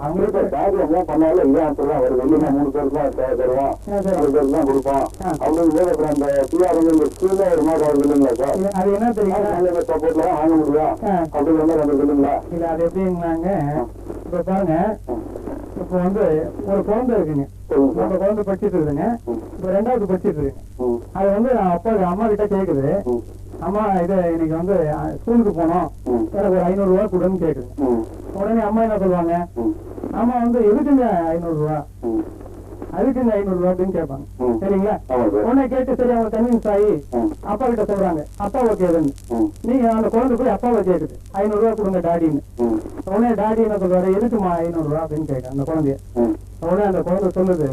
அவங்களுக்கு பேங்க்ல மூவ் பண்ணாலும் இல்லையா சொல்லுவான் ஒரு வெளியில 3 பேருக்கு தான் தருவான் 4 பேருக்கு தான் கொடுப்பான் அப்படின்னு அப்புறம் அந்த பிஆர் இந்த ஸ்கீம்ல ஒரு மாதிரி வருது இல்லைங்களா சார்? அது என்ன தெரியுங்களா, சப்போர்ட்ல தான் வாங்க முடியும் அப்படிங்கிற மாதிரி வந்து இல்லைங்களா? இல்ல அது எப்படிங்களாங்க, இப்ப பாருங்க, இப்ப வந்து ஒரு குழந்தை இருக்குங்க, அந்த குழந்தை படிச்சுட்டு இருக்குங்க, இப்ப 2வது படிச்சுட்டு இருக்குங்க. அது வந்து அம்மா கிட்ட கேக்குது, அம்மா இதை இன்னைக்கு வந்து ஸ்கூலுக்கு போனோம், எனக்கு ஒரு 500 ரூபா கொடுன்னு கேக்குது. உடனே அம்மா என்ன சொல்லுவாங்க, அம்மா வந்து எதுக்குங்க 500 ரூபா, அதுக்குங்க 500 ரூபா அப்படின்னு கேட்பாங்க. சரிங்களா? உடனே கேட்டு சரி அவங்க கன்வின்ஸ் ஆகி அப்பா கிட்ட சொல்றாங்க, அப்பா ஓகேதுன்னு. நீங்க அந்த குழந்தை போய் அப்பாவை கேக்குது 500 ரூபா கொடுங்க டாடின்னு. உடனே டாடி என்ன சொல்றாரு, எதுக்குமா 500 ரூபா அப்படின்னு கேட்க அந்த குழந்தைய. உடனே அந்த குழந்தை சொல்லுது,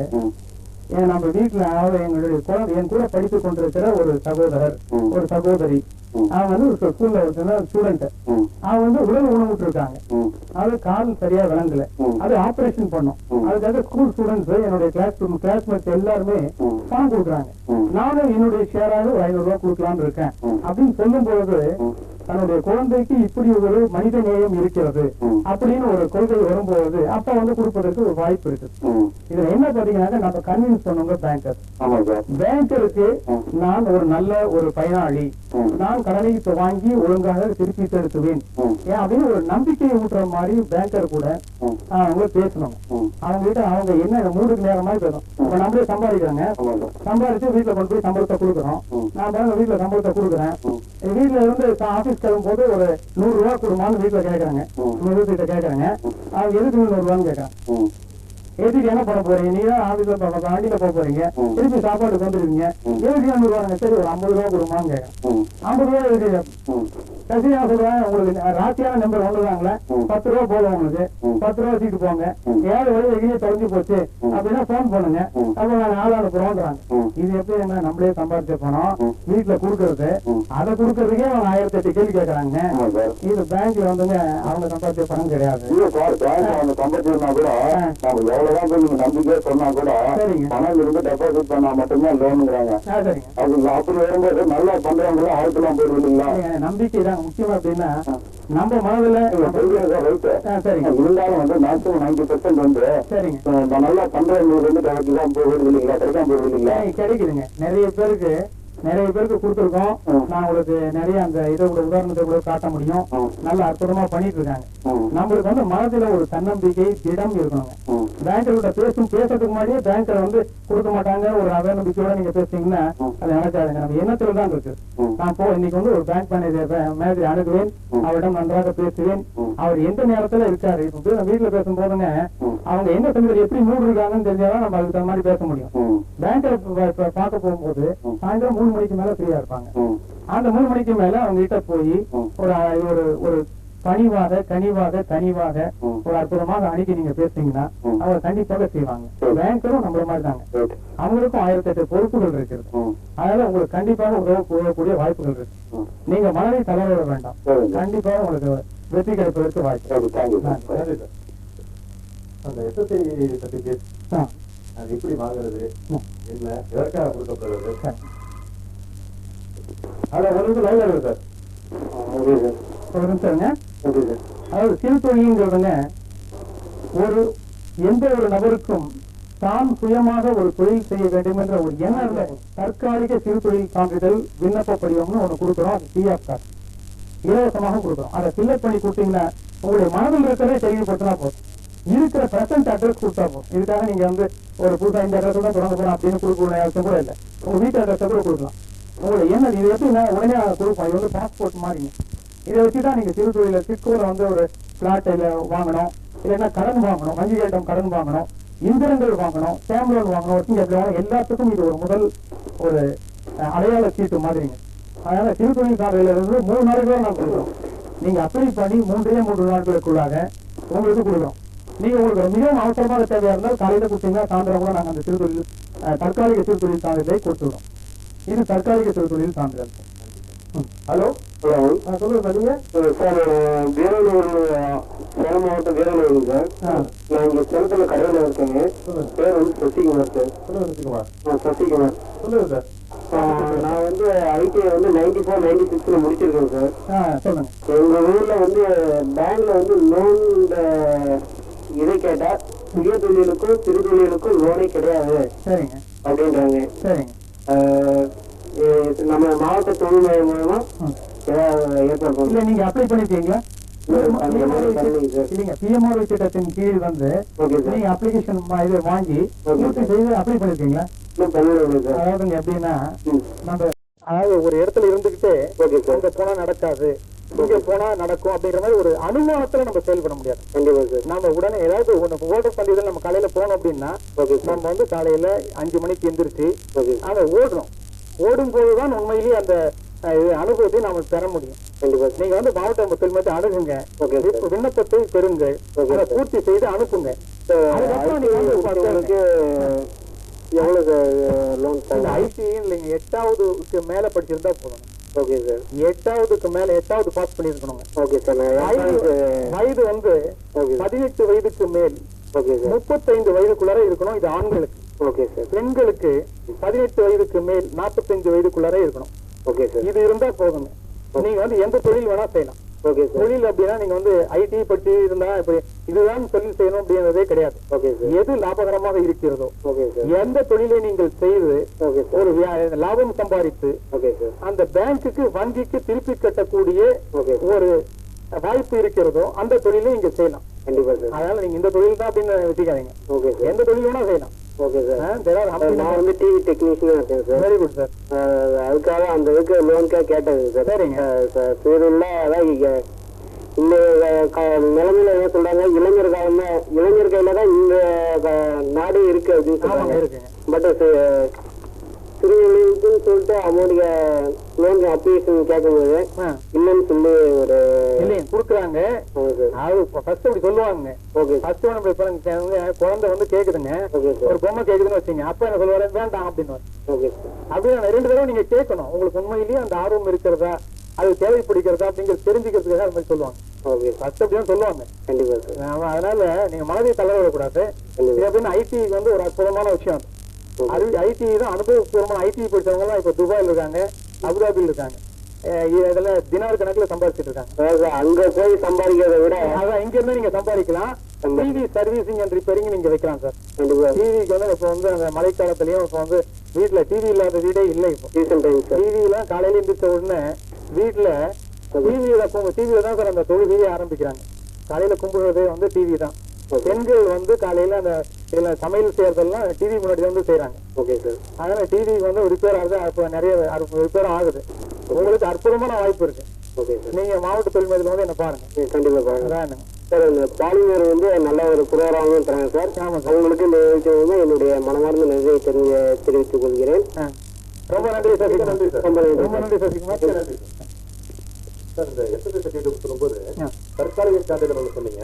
ஏன் நம்ம வீட்டுல எங்களுடைய குழந்தை என் கூட படித்துக் கொண்டிருக்கிற ஒரு சகோதரர் ஒரு சகோதரி, அவன் வந்து ஒரு ஸ்கூல்ல ஸ்டூடெண்ட், அவன் வந்து உடல் ஊனமுற்று இருக்காங்க, அது கால் சரியா விளங்கல, அது ஆபரேஷன் பண்ணும், அதுக்காக ஸ்கூல் ஸ்டூடெண்ட்ஸ் என்னுடைய கிளாஸ்மேட்ஸ் எல்லாருமே பணம் கொடுக்குறாங்க, நானும் என்னுடைய ஷேராக ஒரு 500 ரூபாய் கொடுக்கலாம்னு இருக்கேன் அப்படின்னு சொல்லும் பொழுது தன்னுடைய குழந்தைக்கு இப்படி ஒரு மனித நேயம் இருக்கிறது அப்படின்னு ஒரு கொள்கை வரும்போது அப்ப வந்து கொடுப்பதற்கு ஒரு வாய்ப்பு இருக்கு. இதுல என்ன பாத்தீங்கன்னா நம்ம கன்வின்ஸ் பண்ணுங்க பேங்கர், பேங்கருக்கு நான் ஒரு நல்ல ஒரு பயனாளி, நான் கடனை வாங்கி ஒழுங்காக திருப்பி செலுத்துவேன் ஏன் அப்படின்னு ஒரு நம்பிக்கையை ஊட்டுற மாதிரி பேங்கர் கூட அவங்க பேசணும். அவங்க கிட்ட அவங்க என்ன 3 நேரமா பேசணும். இப்ப நம்மளே சம்பாதிக்கிறாங்க, சம்பாதிச்சு வீட்டுல கொண்டு போய் சம்பளத்தை கொடுக்குறோம், நான் வீட்டுல சம்பளத்தை கொடுக்குறேன், வீட்டுல இருந்து ஆபீஸ் கிளம்பும் போது ஒரு 100 ரூபா கொடுமான்னு வீட்டுல கேட்கறாங்க, வீட்டுல கேட்கறாங்க, அவங்க எதுக்கு 100 ரூபான்னு கேட்கறான். எதுக்கு என்ன பண்ண போறீங்க, நீ தான் ஆபீஸ்ல வண்டியில போக போறீங்க, திருப்பி சாப்பாடுக்கு வந்துருவீங்க, எதுக்கு 100 ரூபாங்க, சரி ஒரு 50 ரூபா கொடுமான்னு கேட்கறேன். 50 ரூபா எதுக்கு கசினா சொல்றேன், உங்களுக்கு ராசியான நம்பர் ஒண்ணுதாங்களே, 10 ரூபா போதும், உங்களுக்கு 10 ரூபா வச்சுட்டு போங்க, ஏழு வழி எங்கேயே தொலைஞ்சு போச்சு அப்படின்னா போன் பண்ணுங்க, அப்ப நாங்க ஆள் அனுப்புறோம்ன்றாங்க. இது எப்படி என்ன நம்மளே சம்பாதிச்ச பணம் வீட்டுல குடுக்கறது, அதை குடுக்கறதுக்கே அவங்க 1008 கேள்வி கேட்கறாங்க. இது பேங்க்ல வந்துங்க அவங்க சம்பாதிச்ச பணம் கிடையாது. நம்பிக்கையா சொன்னா கூட பணம் இருந்து டெபாசிட் பண்ணா மட்டும்தான் லோனுங்கிறாங்க. அப்படி வரும்போது நல்லா பண்றவங்களும் ஆயிரத்தெல்லாம் போயிருவீங்களா? நம்பிக்கை தான் முக்கியம். அப்படின்னா நம்ம மனதுல இருந்தாலும் வந்து மேக்சிமம் 90% வந்து நல்லா பண்றவங்களுக்கு வந்து கிடைக்குதான் போயிருது இல்லைங்களா? கிடைக்காம போயிருது இல்லைங்களா? கிடைக்குதுங்க. நிறைய பேருக்கு கொடுத்துருக்கோம். நான் உங்களுக்கு நிறைய அந்த இதை கூட உதாரணத்தை கூட காட்ட முடியும். நல்ல அற்புதமா பண்ணிட்டு இருக்காங்க. நம்மளுக்கு வந்து மனதுல ஒரு தன்னம்பிக்கை திடம் இருக்கணுங்க. பேங்கர்கிட்ட பேசுறதுக்கு முன்னாடியே பேங்கர் வந்து கொடுக்க மாட்டாங்க ஒரு அவநம்பிக்கையோட நீங்க பேசுறீங்கன்னா அது நினைச்சாதுங்க. நம்ம எண்ணத்துல தான் இருக்கு. நான் இன்னைக்கு வந்து ஒரு பேங்க் மேனேஜர் அணுகுவேன், அவரிடம் நன்றாக பேசுவேன், அவர் எந்த நேரத்துல இருக்காரு. இப்ப வீட்டுல பேசும் போதுங்க அவங்க என்ன சமயத்தில் எப்படி மூடு இருக்காங்கன்னு தெரிஞ்சாதான் நம்ம அதுக்கு தகுந்த மாதிரி பேச முடியும். பேங்கர் பார்க்க போகும்போது சாயந்தரம் 3 மணிக்கு மேல ஃப்ரீயா இருப்பாங்க. அந்த 3 மணிக்கு மேல அவங்க கிட்ட போய் ஒரு கனிவாக ஒரு அற்புதமாக அணுகி நீங்க பேசுறீங்கன்னா அவங்க கண்டிப்பாக செய்வாங்க. பேங்கரும் நம்மள மாதிரி தாங்க, அவங்களுக்கும் 1008 பொறுப்புகள் இருக்கிறது. அதனால உங்களுக்கு கண்டிப்பாக உதவக்கூடிய வாய்ப்புகள் இருக்கு. நீங்க மனதை தளர வேண்டாம், கண்டிப்பாக உங்களுக்கு வெற்றி கிடைப்பதற்கு வாய்ப்பு. அந்த எஸ்எஸ்ஐ சர்டிபிகேட் அது எப்படி வாங்குறது, என்ன எதற்காக கொடுக்கப்படுறது? அதை ஒரு லைவ் இருக்கு சார். ஒரு நிமிஷங்க. அதாவது சிறு தொழில்ங்கிறதுங்க எந்த ஒரு நபருக்கும் தான் சுயமாக ஒரு தொழில் செய்ய வேண்டும் என்ற ஒரு எண்ணம். தற்காலிக சிறு தொழில் சான்றிதழ் விண்ணப்ப படிவம்னு ஒண்ணு கொடுக்குறோம். அது பிஎஃப் கார்டு இலவசமாக கொடுக்குறோம். அதை ஃபில்அப் பண்ணி கொடுத்தீங்கன்னா உங்களுடைய மனதில் இருக்கிறதே தெளிவுபடுத்தினா போதும். இருக்கிற பிரசன்ட் அட்ரஸ் கொடுத்தா போதும். இதுக்காக நீங்க வந்து ஒரு புதுசா இந்த அட்ரஸ் தான் தொடங்க போறோம் அப்படின்னு கொடுக்க அவசியம் கூட இல்லை. உங்க வீட்டு அட்ரஸ் கூட கொடுக்கலாம். உங்களுடைய எண்ணம் இது எப்படின்னா உடனே கொடுப்போம். இது வந்து பாஸ்போர்ட் மாதிரிங்க. இதை வச்சுதான் நீங்க சிறு தொழில சிட்கோல வந்து ஒரு பிளாட் வாங்கணும், இல்லைன்னா கடன் வாங்கணும், வங்கி கடன் வாங்கணும், இந்திரங்கள் வாங்கணும், டேம் லோன் வாங்கணும், ஒர்க்கிங் கேபிட்டல் வாங்கணும். எல்லாத்துக்கும் இது ஒரு முதல் ஒரு அடையாள சீட்டு மாதிரிங்க. அதனால சிறு தொழில் சாலையில இருந்து 3 நாட்களா நான் கொடுக்குறோம். நீங்க அப்ளை பண்ணி 3 நாட்களுக்குள்ளாக உங்களுக்கு கொடுக்குறோம். நீங்க உங்களுக்கு மிகவும் அவசரமாக தேவையா இருந்தால் காலையில கொடுத்தீங்கன்னா சாயந்தரம் கூட நாங்க அந்த சிறு தொழில் தற்காலிக சிறு தொழில் சான்றிதழை கொடுத்துடுறோம். இது தற்காலிக சிறு தொழில் சான்றிதழ். ஹலோ சொல்லுங்க பாத்தீங்க சார். வேலூர் சேலம் மாவட்டம் வேலூர் சார். நான் இங்க சேலத்துல கடையில இருக்கேங்க. பேர் வந்து சசிகுமார் சார். சசிகுமார். சொல்லுங்க சார். நான் வந்து ஐடிஐ வந்து 94, 96 முடிச்சிருக்கேன் சார். சொல்லுங்க. எங்க ஊர்ல வந்து பேங்க்ல வந்து லோன் இதை கேட்டா சுய தொழிலுக்கும் சிறு தொழிலுக்கும் லோனே கிடையாது சரிங்க அப்படின்றாங்க. சரிங்க நம்ம மாவட்ட தொழில் மையம் மூலமா ஏதாவது ஏற்பாடு இல்ல பண்ணுவோம். நீங்க அப்ளை பண்ணிருக்கீங்களா? அந்த மாதிரி பண்ணலைங்க சார். இல்லைங்க பிஎம்ஆர்ஓ திட்டத்தின் கீழ் வந்து ஓகே சார். நீங்க அப்ளிகேஷன் இது வாங்கி பூர்த்தி செய்து அப்ளை பண்ணிருக்கீங்களா? இன்னும் பண்ணலைங்க சார். அதாவதுங்க எப்படின்னா ம். நம்ம அதாவது ஒரு இடத்துல இருந்துகிட்டு ஓகே சார். அங்க போனா நடக்காது இங்க போனா நடக்கும் அப்படிங்கிற மாதிரி ஒரு அனுமானத்துல நம்ம செயல்பட முடியாது. கண்டிப்பா சார். நம்ம உடனே ஏதாவது ஓட்டர் பந்தயத்தில் நம்ம காலையில போனோம் அப்படின்னா ஓகே சார். நம்ம வந்து காலையில 5 மணிக்கு எந்திரிச்சு ஓகே அதை ஓடுறோம். ஓடும் போதுதான் உண்மையிலேயே அந்த அனுபவத்தை நாம பெற முடியும். கண்டிப்பா. நீங்க வந்து மாவட்ட தொழில் மையத்தை அணுகுங்க, ஓகே சார். விண்ணப்பத்தை பெறுங்கள், அதை பூர்த்தி செய்து அனுப்புங்க. அதுக்கப்புறம் நீங்க வந்து உங்களுக்கு எவ்வளவு சார் லோன் இந்த ஐடி இல்லைங்க 8வது மேல படிச்சிருந்தா போதும். Okay sir. 8வது மேல 8வது பாஸ் பண்ணிருக்கணுங்க. Okay sir. வயது வந்து ஓகே 18 வயதுக்கு மேல் ஓகே சார். 35 வயதுக்குள்ளார இருக்கணும். இது ஆண்களுக்கு. Okay sir. பெண்களுக்கு 18 வயதுக்கு மேல் 45 வயதுக்குள்ளார இருக்கணும். Okay sir. இது இருந்தா போதுங்க. நீங்க வந்து எந்த தொழில் வேணா செய்யலாம். Okay sir. தொழில் அப்படின்னா நீங்க வந்து ஐடி பற்றி இருந்தா இப்படி இதுதான் தொழில் செய்யணும் அப்படின்றதே கிடையாது. Okay sir. எது லாபகரமாக இருக்கிறதோ ஓகே சார். எந்த தொழிலை நீங்கள் செய்து ஓகே சார். ஒரு லாபம் சம்பாதித்து ஓகே சார். அந்த பேங்குக்கு வங்கிக்கு திருப்பி கட்டக்கூடிய ஓகே சார். ஒரு வாய்ப்பு இருக்கிறதோ அந்த தொழிலை நீங்க செய்யலாம். கண்டிப்பா சார். அதனால நீங்க இந்த தொழில் தான் அப்படின்னு வச்சுக்காதீங்க. Okay sir. எந்த தொழில் வேணா செய்யலாம். Okay sir. நான் வந்து டிவி டெக்னீஷியனா இருக்கேன் சார். Very good sir. அதுக்காக அந்த இதுக்கு லோனுக்காக கேட்டேங்க சார். சரிங்க சார். சூழல்ல அதான் இந்த நிலைமையில என்ன சொல்றாங்க, இளைஞர் கையில தான் இந்த நாடு இருக்கு அப்படின்னு சொல்றாங்க. இருக்குங்க. பட் சிறுவர்களுக்குன்னு சொல்லிட்டு அவங்களுடைய லோன் அப்ளிகேஷன் கேட்கும்போது இல்லைன்னு சொல்லி ஒரு இல்லைங்க கொடுக்குறாங்க. அது ஃபர்ஸ்ட் அப்படி சொல்லுவாங்க. ஓகே ஃபர்ஸ்ட் நம்ம குழந்தை வந்து கேக்குதுங்க, ஓகே சார். ஒரு பொம்மை கேக்குதுன்னு வச்சுங்க, அப்ப என்ன சொல்லுவாரு, வேண்டாம் அப்படின்னு. ஓகே அப்படின்னு 2 தடவை நீங்க கேட்கணும். உங்களுக்கு உண்மையிலேயே அந்த ஆர்வம் இருக்கிறதா, அது தேவைப்படுகிறதா அப்படிங்கிறது தெரிஞ்சுக்கிறதுக்காக அது மாதிரி சொல்லுவாங்க. ஓகே ஃபர்ஸ்ட் அப்படிதான் சொல்லுவாங்க. கண்டிப்பா சார். அதனால நீங்க மனதை தளர விடக்கூடாது. இது அப்படின்னு ஐடி வந்து ஒரு அற்புதமான விஷயம். ஐடி தான் அனுபவபூர்வமான ஐடி படிச்சவங்க எல்லாம் இப்ப துபாயில் இருக்காங்க, அபுதாபியில் இருக்காங்க. இதுல தினார் கணக்குல சம்பாதிச்சிட்டு இருக்காங்க. அங்க போய் சம்பாதிக்கிறத விட அதான் இங்க இருந்து நீங்க சம்பாதிக்கலாம். டிவி சர்வீசிங் அண்ட் ரிப்பேரிங் நீங்க வைக்கலாம் சார். கண்டிப்பா. டிவிக்கு வந்து இப்ப வந்து அந்த மழைக்காலத்திலயும் இப்ப வந்து வீட்டுல டிவி இல்லாத வீடே இல்லை. இப்போ டிவி எல்லாம் காலையில எந்திரிச்ச உடனே வீட்டுல டிவியில தான் சார் அந்த தொழுகையே ஆரம்பிக்கிறாங்க. காலையில கும்பிடுறதே வந்து டிவி தான். பெண்கள் வந்து காலையில அந்த இதுல சமையல் செய்யறதெல்லாம் டிவி முன்னாடி வந்து செய்யறாங்க. Okay sir. அதனால டிவி வந்து ரிப்பேர் ஆகுது. அப்ப நிறைய ரிப்பேர் ஆகுது. உங்களுக்கு அற்புதமான வாய்ப்பு இருக்கு. Okay sir. நீங்க மாவட்ட தொழில் மையத்துல வந்து என்ன பாருங்க. கண்டிப்பா பாருங்க. அதான் சார், இந்த பாலிமர் வந்து நல்ல ஒரு புரோகிராமும் தராங்க சார். அவங்களுக்கு இந்த விஷயம் என்னுடைய மனமார்ந்த நன்றியை தெரிவித்துக் கொள்கிறேன். ரொம்ப நன்றி சார். நன்றி சார். ரொம்ப நன்றி சசிகுமார். நன்றி சார். இந்த எஸ்எஸ்சி சர்டிஃபிகேட் சொல்லும்போது தற்காலிக சான்றிதழ் ஒன்று சொன்னீங்க,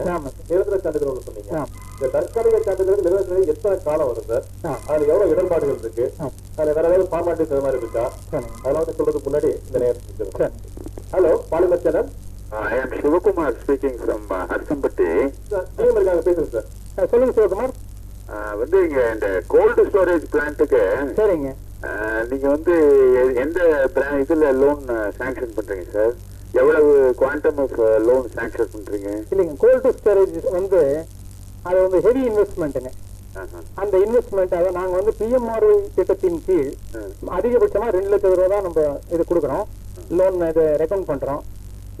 நிரந்தர சான்றிதழ் ஒன்று சொன்னீங்க. இந்த தற்காலிக சான்றிதழ் நிரந்தர எத்தனை காலம் வரும் சார்? அதுல எவ்வளவு இடர்பாடுகள் இருக்கு? அதுல வேற ஏதாவது ஃபார்மாலிட்டிஸ் மாதிரி இருக்கா? அதெல்லாம் வந்து சொல்றதுக்கு முன்னாடி இந்த நேரம். Hello, Polimer channel. I am Shivakumar speaking from Harsampatti. இருக்காங்க, பேசுங்க சார். சொல்லுங்க சிவகுமார். வந்து இங்க இந்த கோல்டு ஸ்டோரேஜ் பிளான்ட்டுக்கு சரிங்க, நீங்க வந்து எந்த இதுல லோன் சாங்ஷன் பண்றீங்க சார்? எவ்வளவு குவாண்டம் ஆஃப் லோன் சாங்ஷன் பண்றீங்க? இல்லைங்க, கோல்டு ஸ்டோரேஜ் வந்து அது வந்து ஹெவி இன்வெஸ்ட்மெண்ட்டுங்க. அந்த இன்வெஸ்ட்மெண்ட் அதை நாங்க வந்து பிஎம்ஆர்ஓ திட்டத்தின் கீழ் அதிகபட்சமா 2 லட்சம் ரூபாய் தான் நம்ம இது கொடுக்குறோம், லோன் இதை ரெக்கமெண்ட் பண்றோம்.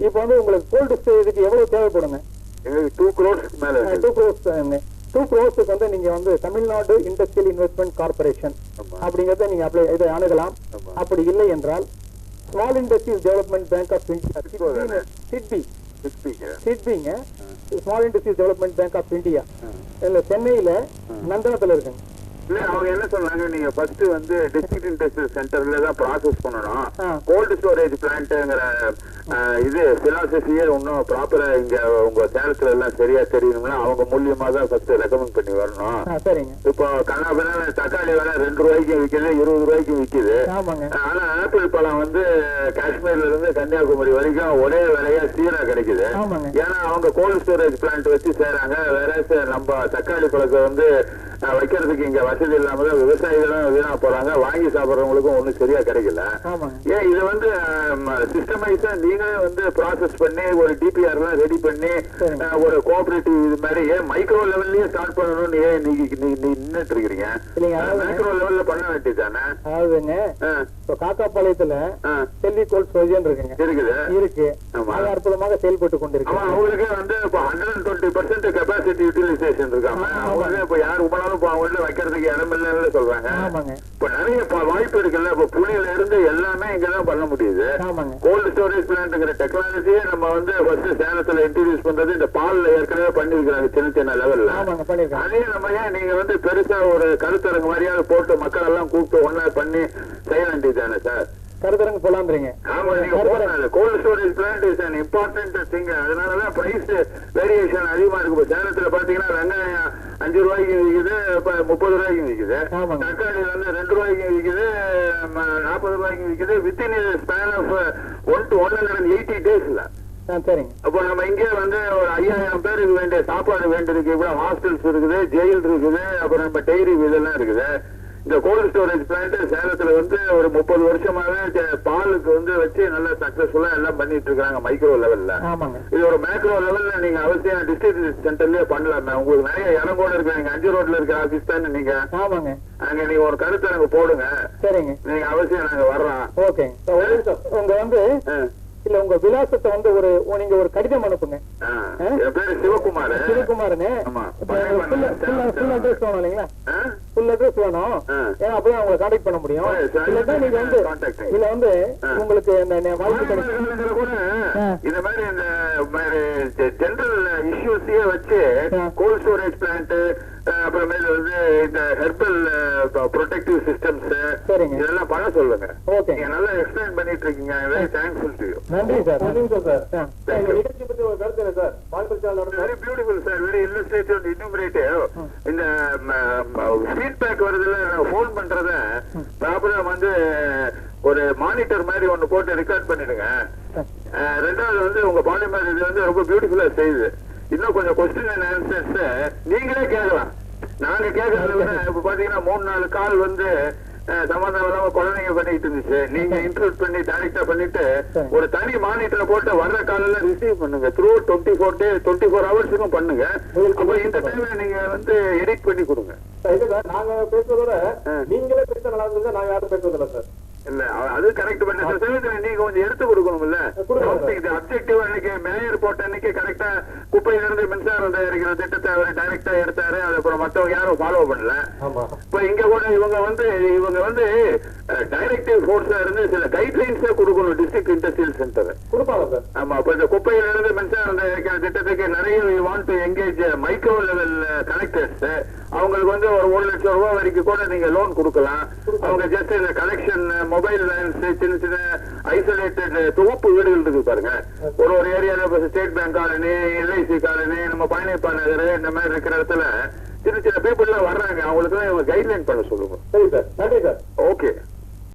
இப்போ வந்து உங்களுக்கு கோல்டு ஸ்டோரேஜுக்கு எவ்வளவு தேவைப்படுங்க? 2 crores மேல. 2 crores 2 crores வந்து நீங்க வந்து தமிழ்நாடு இண்டஸ்ட்ரியல் இன்வெஸ்ட்மெண்ட் கார்பரேஷன் அப்படிங்கறத நீங்க இதை அணுகலாம். அப்படி இல்லை என்றால் small industries development bank of India, சிட்பிங்க, small industries development bank of India இல்ல சென்னையில நந்தனத்துல இருக்குங்க. இல்ல, அவங்க என்ன சொன்னாங்க, நீங்க ஃபர்ஸ்ட் வந்து டிஸ்ட்ரிக்ட் இண்டஸ்ட்ரியல் சென்டர்ல தான் ப்ராசஸ் பண்ணணும். கோல்டு ஸ்டோரேஜ் பிளான்ட்ங்கிற இது பிலாசபியே இன்னும் ப்ராப்பரா இங்க உங்க சேலத்துல எல்லாம் சரியா தெரியணும்னா அவங்க மூலியமா தான் ஃபர்ஸ்ட் ரெக்கமெண்ட் பண்ணி வரணும். இப்போ கண்ணாபின்னா தக்காளி வேலை 2 ரூபாய்க்கு விற்குது, 20 ரூபாய்க்கு விற்குது. ஆனா ஆப்பிள் பழம் வந்து காஷ்மீர்ல இருந்து கன்னியாகுமரி வரைக்கும் ஒரே விலையா சீரா கிடைக்குது. ஏன்னா அவங்க கோல்டு ஸ்டோரேஜ் பிளான்ட் வச்சு செய்யறாங்க. வேற நம்ம தக்காளி பழத்தை வந்து வைக்கிறதுக்கு இங்க வசதி இல்லாம தான் விவசாயிகளும் வீணா போறாங்க, வாங்கி சாப்பிடுறவங்களுக்கும் ஒண்ணும் சரியா கிடைக்கல. ஏன் இது வந்து சிஸ்டமைஸா நீங்களே வந்து ப்ராசஸ் பண்ணி ஒரு டிபிஆர் எல்லாம் ரெடி பண்ணி ஒரு கோஆபரேட்டிவ் இது மாதிரி ஏன் மைக்ரோ லெவல்லயே ஸ்டார்ட் பண்ணணும்னு ஏன் நீங்க நின்னுட்டு இருக்கிறீங்க? மைக்ரோ லெவல்ல பண்ண வேண்டியதானே? அதாவதுங்க இப்போ காக்காப்பாளையத்துல செல்வி கோல்ட் ஸ்டோரேஜ் இருக்கு அற்புதமாக செயல்பட்டு கொண்டிருக்கு. அவங்களுக்கு வந்து இப்போ 120% கெபாசிட்டி யூட்டிலைசேஷன் இருக்காங்க. அவங்க இப்ப யாரு போனாலும் அவங்க வைக்கிறதுக்கு இடம் இல்லைன்னு சொல்றாங்க. இப்ப நிறைய வாய்ப்பு இருக்குல்ல. இப்ப புனேல இருந்து எல்லாமே இங்கதான் பண்ண முடியுது. கோல்டு ஸ்டோரேஜ் பிளான்ட்ங்கிற டெக்னாலஜியை நம்ம வந்து ஃபர்ஸ்ட் சேலத்துல இன்ட்ரோடியூஸ் பண்றது இந்த பால்ல ஏற்கனவே பண்ணிருக்காங்க சின்ன சின்ன லெவல்ல. அதே நம்ம ஏன் நீங்க வந்து பெருசா ஒரு கருத்தரங்கு மாதிரியாவது போட்டு மக்கள் எல்லாம் கூப்பிட்டு ஒன்னா பண்ணி செய்ய வேண்டியதானே சார்? கருத்தரங்கு போலாம்ன்றீங்க. ஆமா, நீங்க போடுறது gold storage plant is an important thing. அதனாலதான் பிரைஸ் வேரியேஷன் அதிகமா இருக்கு. இப்ப சேலத்துல பாத்தீங்கன்னா வெங்காயம் 5 ரூபாய்க்கு விற்குது, இப்ப 30 ரூபாய்க்கு விற்குது. தக்காளி வந்து 2 ரூபாய்க்கு விற்குது, 40 ரூபாய்க்கு விற்குது. வித்தின் ஸ்பேன் ஆஃப் 1 to 180 daysல. சரிங்க. அப்போ நம்ம இங்கே வந்து ஒரு 5000 பேருக்கு வேண்டிய சாப்பாடு வேண்டியிருக்கு. இவ்வளவு ஹாஸ்டல்ஸ் இருக்குது, ஜெயில் இருக்குது, அப்புறம் நம்ம டெய்ரி இதெல்லாம் இருக்குது. இந்த கோல்டு ஸ்டோரேஜ் பிளான்ட் சேலத்துல வந்து ஒரு 30 வருஷமாவே பாலுக்கு வந்து வச்சு நல்லா சக்சஸ்ஃபுல்லா எல்லாம் பண்ணிட்டு இருக்காங்க மைக்ரோ லெவல்ல. இது ஒரு மேக்ரோ லெவல்ல நீங்க அவசியம் டிஸ்ட்ரிக்ட் சென்டர்லயே பண்ணலாமே. உங்களுக்கு நிறைய இடம் கூட இருக்கு. நீங்க 5 ரோட்ல இருக்கிற ஆபீஸ் தானே நீங்க? அங்க நீங்க ஒரு கருத்தரங்கு போடுங்க. சரிங்க, நீங்க அவசியம் நாங்க வர்றோம். ஓகே. உங்க வந்து இல்ல உங்க விலாசத்தை வந்து நீங்க ஒரு கடிதம் அனுப்புங்க. என் பேரு சிவகுமார். சிவகுமாருங்க. ஃபுல் அட்ரஸ் வேணும் இல்லைங்களா? ஃபுல் அட்ரஸ் வேணும். ஏன்னா அப்பதான் உங்களை கான்டாக்ட் பண்ண முடியும். இல்லன்னா நீங்க வந்து இதுல வந்து உங்களுக்கு இந்த வாய்ப்பு கிடைக்கும். இந்த மாதிரி இந்த ஜெனரல் இஷ்யூஸையே வச்சு கோல்ட் ஸ்டோரேஜ் பிளான்ட், அப்புறமேல வந்து இந்த ஹெர்பல் ப்ரொடெக்டிவ் சிஸ்டம்ஸ் இதெல்லாம் பண்ண சொல்லுங்க. நீங்க நல்லா எக்ஸ்பிளைன் பண்ணிட்டு இருக்கீங்க. Very thankful to you. நன்றி சார். நிகழ்ச்சி பத்தி ஒரு கருத்து என்ன sir? Very beautiful sir, very illustrative and innovative. இந்த ஃபீட்பேக் வருதுல, போன் பண்றத ப்ராப்பரா வந்து ஒரு மானிட்டர் மாதிரி ஒண்ணு போட்டு ரெக்கார்ட் பண்ணிடுங்க. ரெண்டாவது வந்து உங்க பாலிமர் இது வந்து ரொம்ப பியூட்டிஃபுல்லா செய்யுது. இன்னும் கொஞ்சம் கொஸ்டின் அண்ட் ஆன்சர்ஸ் நீங்களே கேட்கலாம். நாங்க கேட்கறத விட இப்ப பாத்தீங்கன்னா 3-4 கால் வந்து சம்பந்தம் இல்லாம குழந்தைங்க பண்ணிட்டு இருந்துச்சு. நீங்க இன்ட்ரூட் பண்ணி டைரக்டா பண்ணிட்டு ஒரு தனி மானிட்டர் போட்டு வர்ற கால் எல்லாம் ரிசீவ் பண்ணுங்க. த்ரூ 24 ஹவர்ஸுக்கும் பண்ணுங்க. அப்ப இந்த டைம்ல நீங்க வந்து எடிட் பண்ணி கொடுங்க. நாங்க பேசுறதோட நீங்களே பேச நல்லா இருந்தா நாங்க யாரும் பேசுறதில்ல சார். இல்ல அது கரெக்ட் பண்ண சமயத்துல நீங்க கொஞ்சம் எடுத்து கொடுக்கணும்ல. அப்ஜெக்டிவ் அன்னைக்கு மேயர் போட்ட அன்னைக்கு கரெக்டா குப்பையில இருந்து மின்சாரம் தயாரிக்கிற திட்டத்தை அவர் டைரக்டா எடுத்தாரு. அது அப்புறம் மத்தவங்க யாரும் ஃபாலோ பண்ணல. இப்ப இங்க கூட இவங்க வந்து டைரக்டிவ் ஃபோர்ஸா இருந்து சில கைட்லைன்ஸா கொடுக்கணும். டிஸ்ட்ரிக்ட் இண்டஸ்ட்ரியல் சென்டர் கொடுப்பாங்க சார். ஆமா, இப்ப இந்த குப்பையில இருந்து மின்சாரம் தயாரிக்கிற திட்டத்துக்கு நிறைய want to engage micro level connectors. அவங்களுக்கு வந்து ஒரு 1 லட்சம் ரூபாய் வரைக்கும் கூட நீங்க லோன் கொடுக்கலாம். அவங்க ஜஸ்ட் இந்த கனெக்ஷன், மொபைல் லைன்ஸ், சின்ன சின்ன ஐசோலேட்டட் தொகுப்பு வீடுகள் இருக்கு பாருங்க. ஒரு ஏரியால state bank colony, LIC colony, நம்ம பழனிப்பா நகர், இந்த மாதிரி இருக்கிற இடத்துல சின்ன சின்ன பீப்புள் எல்லாம் வர்றாங்க. அவங்களுக்கு எல்லாம் கைட்லைன் பண்ண சொல்லுங்க. சரி சார், நன்றி சார். ஓகே.